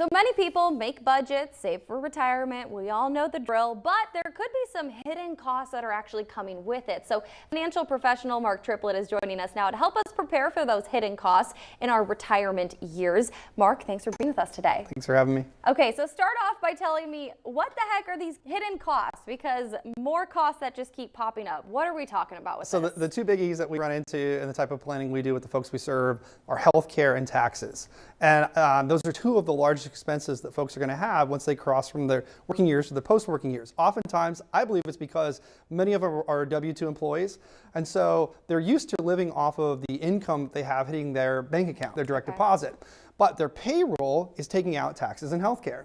So many people make budgets, save for retirement. We all know the drill, but there could be some hidden costs that are actually coming with it. So financial professional Mark Triplett is joining us now to help us prepare for those hidden costs in our retirement years. Mark, thanks for being with us today. Thanks for having me. Okay, so start off by telling me what the heck are these hidden costs? Because more costs that just keep popping up. What are we talking about with this? So the two biggies that we run into in the type of planning we do with the folks we serve are healthcare and taxes. And those are two of the largest expenses that folks are going to have once they cross from their working years to the post-working years. Oftentimes, I believe it's because many of them are W-2 employees, and so they're used to living off of the income they have hitting their bank account, their direct deposit. But their payroll is taking out taxes and healthcare.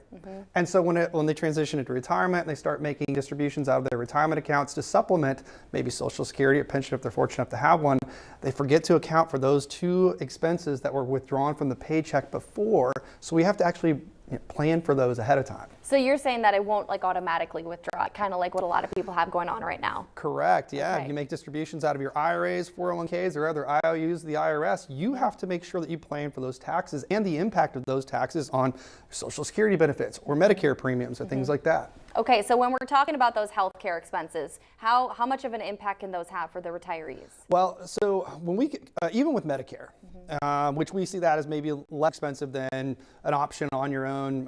And so when they transition into retirement and they start making distributions out of their retirement accounts to supplement maybe Social Security or pension if they're fortunate enough to have one, they forget to account for those two expenses that were withdrawn from the paycheck before. So we have to actually plan for those ahead of time. So you're saying that it won't automatically withdraw, kind of like what a lot of people have going on right now? Correct, yeah. Okay. If you make distributions out of your IRAs, 401ks, or other IOUs, the IRS, you have to make sure that you plan for those taxes and the impact of those taxes on Social Security benefits or Medicare premiums or things like that. Okay, so when we're talking about those healthcare expenses, how much of an impact can those have for the retirees? Well, so when we, even with Medicare, which we see that as maybe less expensive than an option on your own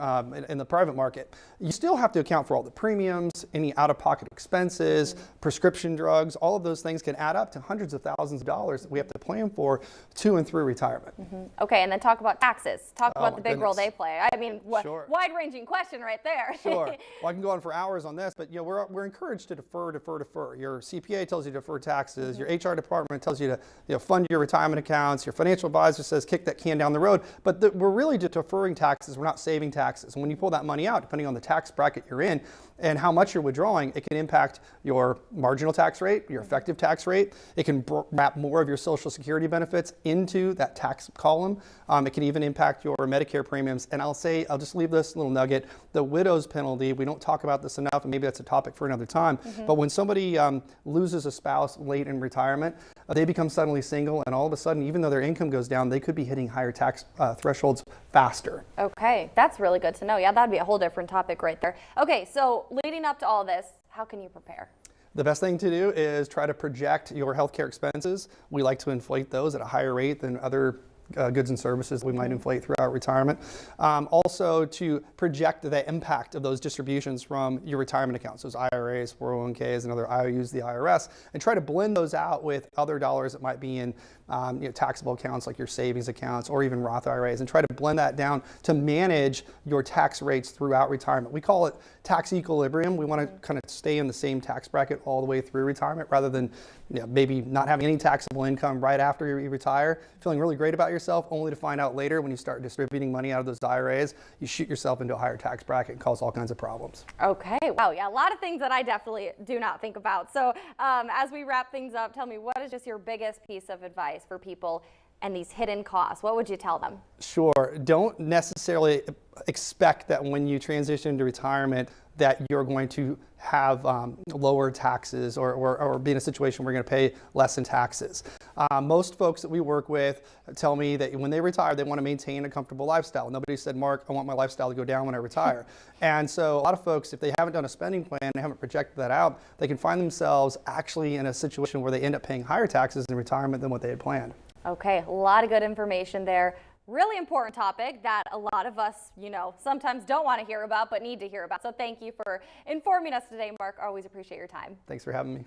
in the private market, you still have to account for all the premiums, any out-of-pocket expenses, prescription drugs. All of those things can add up to hundreds of thousands of dollars that we have to plan for to and through retirement. Okay, and then talk about taxes. Talk about the big role goodness. they play. I mean, wide-ranging question right there. Sure. Well, I can go on for hours on this, but we're encouraged to defer. Your CPA tells you to defer taxes. Your HR department tells you to fund your retirement accounts. Your financial advisor says kick that can down the road. But we're really just deferring taxes. We're not saving taxes. And when you pull that money out, depending on the tax bracket you're in and how much you're withdrawing, it can impact your marginal tax rate, your effective tax rate. It can wrap more of your Social Security benefits into that tax column. It can even impact your Medicare premiums. And I'll just leave this little nugget. The widow's penalty, we don't talk about this enough, and maybe that's a topic for another time. But when somebody loses a spouse late in retirement, they become suddenly single, and all of a sudden, even though their income goes down, they could be hitting higher tax thresholds faster. Okay, that's really good to know. Yeah, that'd be a whole different topic right there. Okay, so leading up to all this, how can you prepare? The best thing to do is try to project your healthcare expenses. We like to inflate those at a higher rate than other goods and services we might inflate throughout retirement. Also to project the impact of those distributions from your retirement accounts, those IRAs, 401ks, and other IOUs, the IRS, and try to blend those out with other dollars that might be in taxable accounts like your savings accounts or even Roth IRAs, and try to blend that down to manage your tax rates throughout retirement. We call it tax equilibrium. We want to kind of stay in the same tax bracket all the way through retirement rather than maybe not having any taxable income right after you retire, feeling really great about yourself, only to find out later when you start distributing money out of those IRAs, you shoot yourself into a higher tax bracket and cause all kinds of problems. Okay, wow, yeah, a lot of things that I definitely do not think about. So as we wrap things up, tell me, what is just your biggest piece of advice for people and these hidden costs? What would you tell them? Sure. Don't necessarily expect that when you transition into retirement that you're going to have lower taxes or be in a situation where you're going to pay less in taxes. Most folks that we work with tell me that when they retire, they want to maintain a comfortable lifestyle. Nobody said, Mark, I want my lifestyle to go down when I retire. And so a lot of folks, if they haven't done a spending plan, they haven't projected that out, they can find themselves actually in a situation where they end up paying higher taxes in retirement than what they had planned. Okay, a lot of good information there. Really important topic that a lot of us, sometimes don't want to hear about, but need to hear about. So thank you for informing us today, Mark. Always appreciate your time. Thanks for having me.